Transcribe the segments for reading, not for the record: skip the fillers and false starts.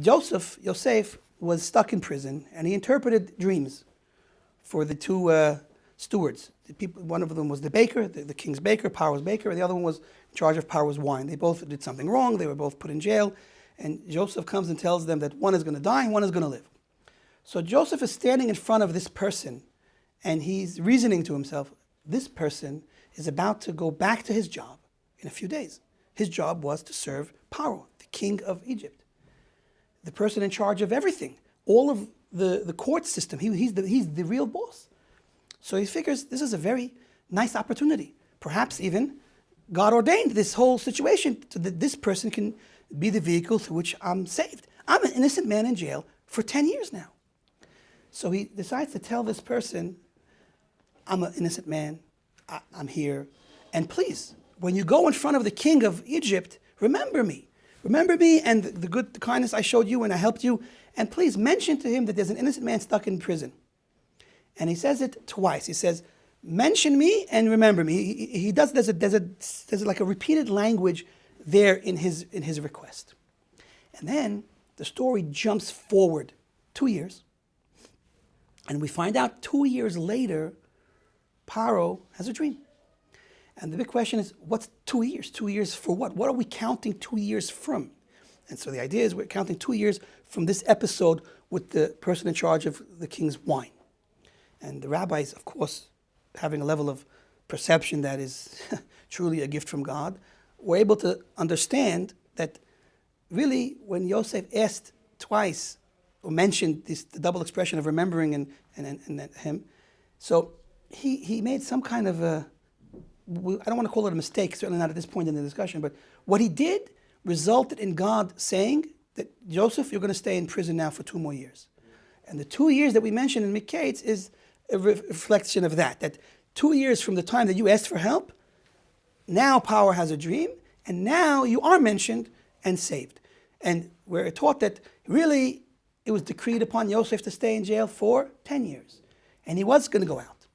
Yosef, was stuck in prison, and he interpreted dreams for the two stewards. One of them was the baker, the king's baker, Paro's baker, and the other one was in charge of Paro's wine. They both did something wrong. They were both put in jail, and Joseph comes and tells them that one is going to die and one is going to live. So Joseph is standing in front of this person, and he's reasoning to himself, this person is about to go back to his job in a few days. His job was to serve Paro, the king of Egypt, the person in charge of everything, all of the court system. He's the real boss. So he figures this is a very nice opportunity. Perhaps even God ordained this whole situation so that this person can be the vehicle through which I'm saved. I'm an innocent man in jail for 10 years now. So he decides to tell this person, I'm an innocent man, I'm here, and please, when you go in front of the king of Egypt, remember me. Remember me and the kindness I showed you when I helped you, and please mention to him that there's an innocent man stuck in prison. And he says it twice. He says, mention me and remember me. He does, there's like a repeated language there in his request. And then the story jumps forward 2 years. And we find out 2 years later, Paro has a dream. And the big question is, what's 2 years? 2 years for what? What are we counting 2 years from? And so the idea is we're counting 2 years from this episode with the person in charge of the king's wine. And the rabbis, of course, having a level of perception that is truly a gift from God, were able to understand that really when Yosef asked twice or mentioned the double expression of remembering and him, so he made some kind of a, I don't want to call it a mistake, certainly not at this point in the discussion, but what he did resulted in God saying that, Joseph, you're going to stay in prison now for 2 more years. And the 2 years that we mentioned in Miketz is a reflection of that 2 years from the time that you asked for help, now Power has a dream, and now you are mentioned and saved. And we're taught that really it was decreed upon Yosef to stay in jail for 10 years. And he was going to go out.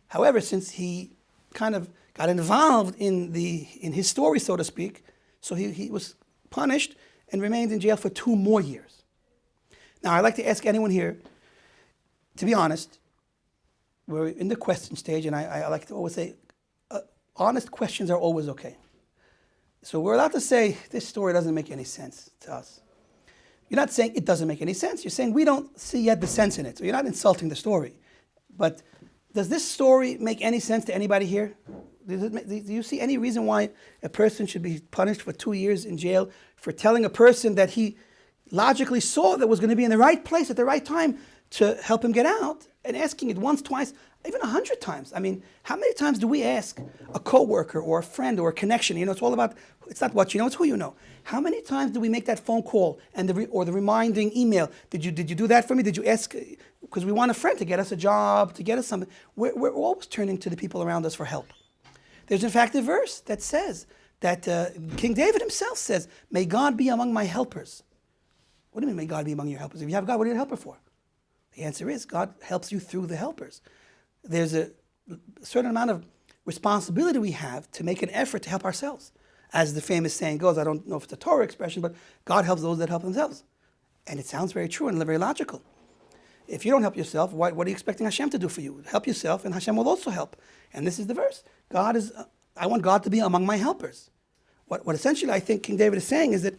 However, since he kind of got involved in his story, so to speak, so he was punished and remained in jail for 2 more years. Now, I'd like to ask anyone here, to be honest, we're in the question stage, and I like to always say, honest questions are always okay. So we're allowed to say, this story doesn't make any sense to us. You're not saying it doesn't make any sense. You're saying we don't see yet the sense in it. So you're not insulting the story. But does this story make any sense to anybody here? Do you see any reason why a person should be punished for 2 years in jail for telling a person that he logically saw that was going to be in the right place at the right time to help him get out, and asking it once, twice, even 100 times? I mean, how many times do we ask a coworker or a friend or a connection? You know, it's all about, it's not what you know, it's who you know. How many times do we make that phone call and the reminding email? Did you do that for me? Did you ask? Because we want a friend to get us a job, to get us something. We're always turning to the people around us for help. There's in fact a verse that says that King David himself says, may God be among my helpers. What do you mean, may God be among your helpers? If you have God, what are you a helper for? The answer is God helps you through the helpers. There's a certain amount of responsibility we have to make an effort to help ourselves. As the famous saying goes, I don't know if it's a Torah expression, but God helps those that help themselves. And it sounds very true and very logical. If you don't help yourself, what are you expecting Hashem to do for you? Help yourself, and Hashem will also help. And this is the verse. I want God to be among my helpers. What essentially I think King David is saying is that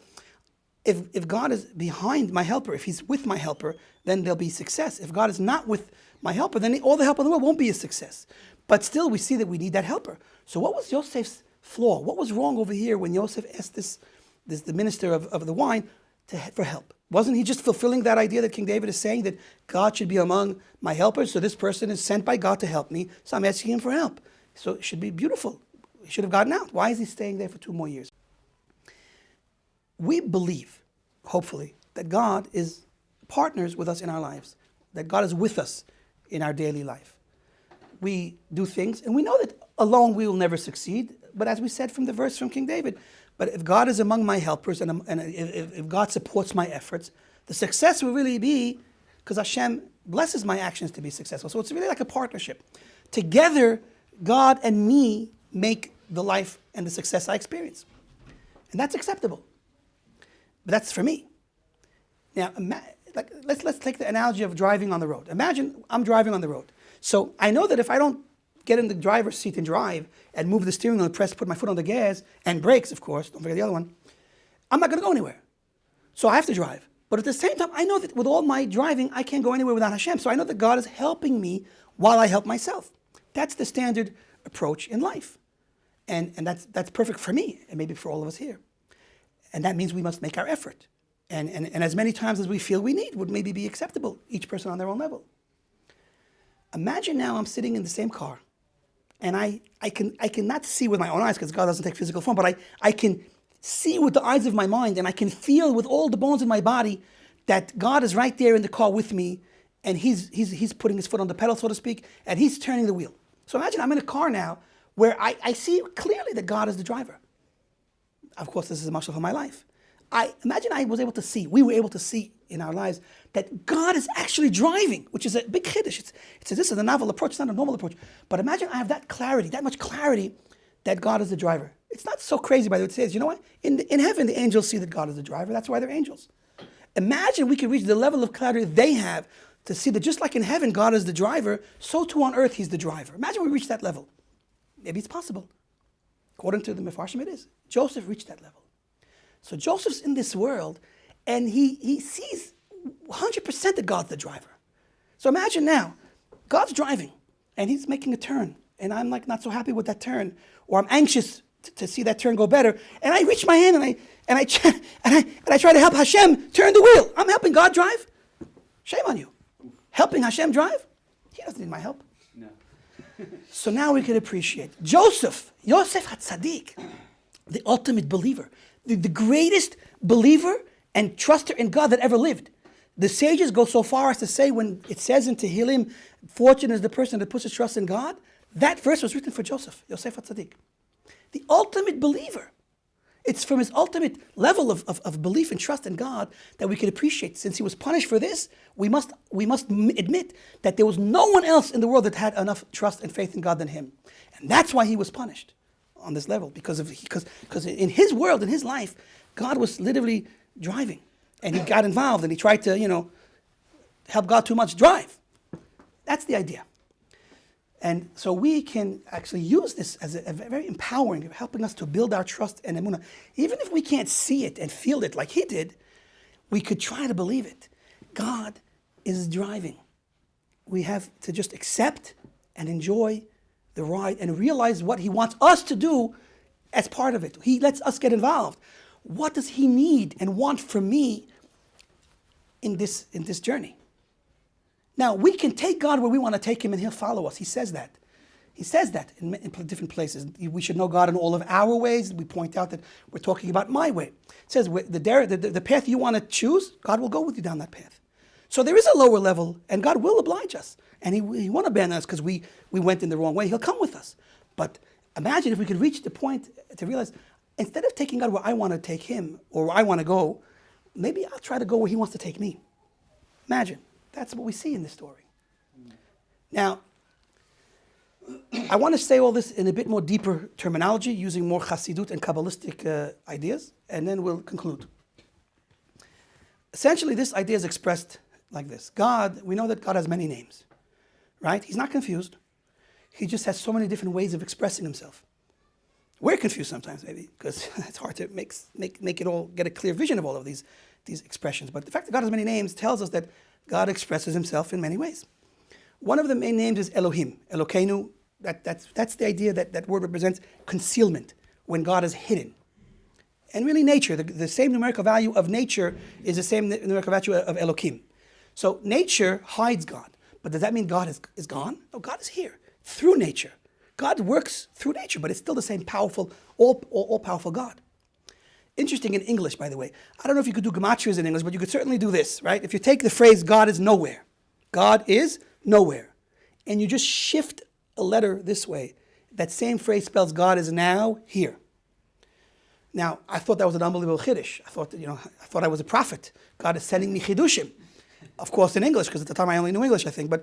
if God is behind my helper, if he's with my helper, then there'll be success. If God is not with my helper, then all the help in the world won't be a success. But still, we see that we need that helper. So what was Yosef's flaw? What was wrong over here when Yosef asked the minister of the wine for help? Wasn't he just fulfilling that idea that King David is saying, that God should be among my helpers, so this person is sent by God to help me, so I'm asking him for help. So it should be beautiful. He should have gotten out. Why is he staying there for 2 more years? We believe, hopefully, that God is partners with us in our lives, that God is with us in our daily life. We do things, and we know that alone we will never succeed, but as we said from the verse from King David, but if God is among my helpers, and if God supports my efforts, the success will really be because Hashem blesses my actions to be successful. So it's really like a partnership. Together, God and me make the life and the success I experience. And that's acceptable. But that's for me. Now, let's take the analogy of driving on the road. Imagine I'm driving on the road. So I know that if I don't get in the driver's seat and drive and move the steering wheel and put my foot on the gas and brakes, of course, don't forget the other one, I'm not going to go anywhere. So I have to drive. But at the same time, I know that with all my driving, I can't go anywhere without Hashem. So I know that God is helping me while I help myself. That's the standard approach in life. And that's perfect for me and maybe for all of us here. And that means we must make our effort. And as many times as we feel we need would maybe be acceptable, each person on their own level. Imagine now I'm sitting in the same car, and I cannot see with my own eyes because God doesn't take physical form, but I can see with the eyes of my mind, and I can feel with all the bones in my body that God is right there in the car with me, and he's putting his foot on the pedal, so to speak, and he's turning the wheel. So imagine I'm in a car now where I see clearly that God is the driver. Of course, this is a mashal for my life. Imagine we were able to see in our lives that God is actually driving, which is a big chiddush. This is a novel approach, it's not a normal approach. But imagine I have that much clarity that God is the driver. It's not so crazy, by the way. It says, you know what? In heaven, the angels see that God is the driver. That's why they're angels. Imagine we could reach the level of clarity they have to see that just like in heaven, God is the driver, so too on earth, he's the driver. Imagine we reach that level. Maybe it's possible. According to the Mefarshim, it is. Joseph reached that level. So Joseph's in this world, and he sees 100% that God's the driver. So imagine now, God's driving, and he's making a turn, and I'm like not so happy with that turn, or I'm anxious to see that turn go better, and I reach my hand and I try to help Hashem turn the wheel. I'm helping God drive. Shame on you. Helping Hashem drive? He doesn't need my help. No. So now we can appreciate Yosef HaTzadik, the ultimate believer, the greatest believer and truster in God that ever lived. The sages go so far as to say when it says in Tehillim, fortunate is the person that puts his trust in God, that verse was written for Yosef HaTzadik. The ultimate believer. It's from his ultimate level of belief and trust in God that we can appreciate. Since he was punished for this, we must admit that there was no one else in the world that had enough trust and faith in God than him. And that's why he was punished on this level, because in his world, in his life, God was literally driving. And he got involved and he tried to, help God too much drive. That's the idea. And so we can actually use this as a very empowering, helping us to build our trust and Emunah. Even if we can't see it and feel it like he did, we could try to believe it. God is driving. We have to just accept and enjoy the ride and realize what he wants us to do as part of it. He lets us get involved. What does he need and want from me in this journey? Now, we can take God where we want to take him and he'll follow us. He says that. He says that in different places. We should know God in all of our ways. We point out that we're talking about my way. It says the path you want to choose, God will go with you down that path. So there is a lower level, and God will oblige us. And he won't abandon us because we went in the wrong way. He'll come with us. But imagine if we could reach the point to realize, instead of taking God where I want to take him or where I want to go, maybe I'll try to go where he wants to take me. Imagine. That's what we see in this story. Now, I want to say all this in a bit more deeper terminology, using more Chassidut and Kabbalistic ideas, and then we'll conclude. Essentially, this idea is expressed like this. We know that God has many names, right? He's not confused. He just has so many different ways of expressing himself. We're confused sometimes, maybe, because it's hard to make it all, get a clear vision of all of these expressions. But the fact that God has many names tells us that God expresses himself in many ways. One of the main names is Elohim, Elokeinu. That's the idea that word represents concealment, when God is hidden. And really nature, the same numerical value of nature is the same numerical value of Elohim. So nature hides God. But does that mean God is gone? No, God is here through nature. God works through nature, but it's still the same powerful, all-powerful God. Interesting in English, by the way. I don't know if you could do gematrias in English, but you could certainly do this, right? If you take the phrase, God is nowhere, and you just shift a letter this way, that same phrase spells God is now here. Now, I thought that was an unbelievable chiddush. I thought I was a prophet. God is sending me chidushim. Of course, in English, because at the time I only knew English, I think.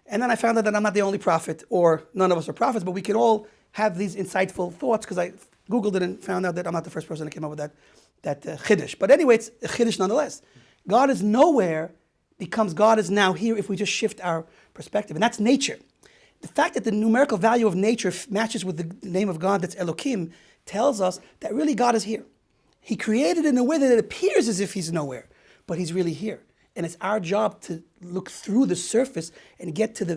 And then I found out that I'm not the only prophet, or none of us are prophets, but we can all have these insightful thoughts, because I Googled it and found out that I'm not the first person that came up with that chiddush. But anyway, it's a chiddush nonetheless. God is nowhere becomes God is now here if we just shift our perspective. And that's nature. The fact that the numerical value of nature matches with the name of God, that's Elohim, tells us that really God is here. He created in a way that it appears as if he's nowhere, but he's really here. And it's our job to look through the surface and get to the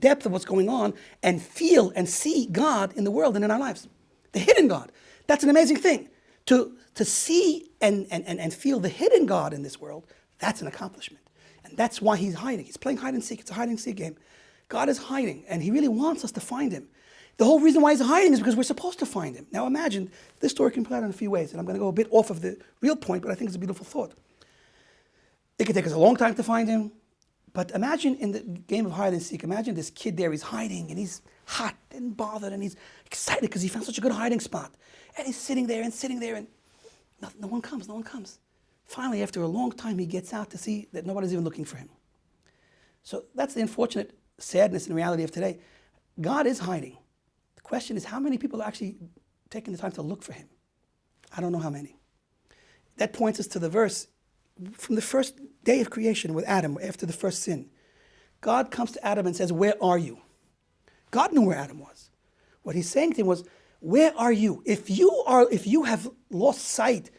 depth of what's going on and feel and see God in the world and in our lives. The hidden God. That's an amazing thing. To see and feel the hidden God in this world, that's an accomplishment. And that's why he's hiding. He's playing hide and seek. It's a hide and seek game. God is hiding, and he really wants us to find him. The whole reason why he's hiding is because we're supposed to find him. Now imagine, this story can play out in a few ways, and I'm going to go a bit off of the real point, but I think it's a beautiful thought. It could take us a long time to find him, but imagine in the game of hide and seek, imagine this kid there, he's hiding, and he's hot and bothered, and he's excited because he found such a good hiding spot. And he's sitting there, and no one comes. Finally, after a long time, he gets out to see that nobody's even looking for him. So that's the unfortunate sadness and reality of today. God is hiding. The question is, how many people are actually taking the time to look for him? I don't know how many. That points us to the verse from the first day of creation with Adam, after the first sin. God comes to Adam and says, where are you? God knew where Adam was. What he's saying to him was, where are you? If you have lost sight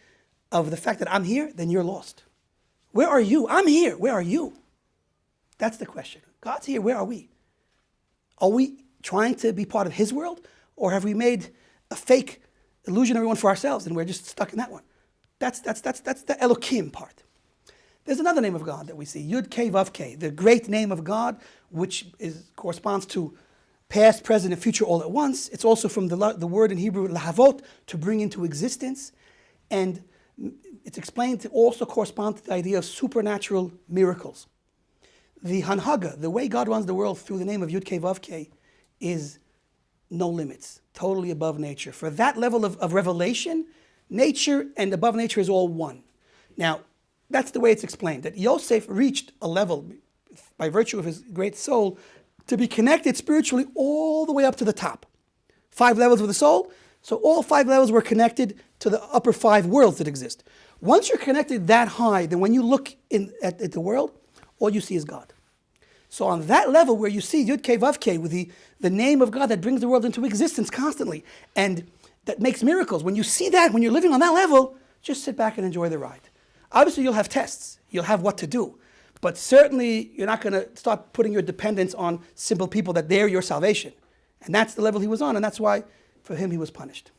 of the fact that I'm here, then you're lost. Where are you? I'm here. Where are you? That's the question. God's here. Where are we? Are we trying to be part of his world? Or have we made a fake illusionary one for ourselves and we're just stuck in that one? That's the Elohim part. There's another name of God that we see, Yud Kei Vav Kei, the great name of God, which corresponds to past, present, and future all at once. It's also from the word in Hebrew, lahavot, to bring into existence. And it's explained to also correspond to the idea of supernatural miracles. The Hanhaga, the way God runs the world through the name of Yud Kei Vav Kei, is no limits, totally above nature. For that level of revelation, nature and above nature is all one. Now, that's the way it's explained, that Yosef reached a level, by virtue of his great soul, to be connected spiritually all the way up to the top. 5 levels of the soul, so all 5 levels were connected to the upper 5 worlds that exist. Once you're connected that high, then when you look at the world, all you see is God. So on that level where you see Yud Kei Vav Kei with the name of God that brings the world into existence constantly and that makes miracles, when you see that, when you're living on that level, just sit back and enjoy the ride. Obviously you'll have tests, you'll have what to do, but certainly you're not going to start putting your dependence on simple people that they're your salvation. And that's the level he was on, and that's why for him he was punished.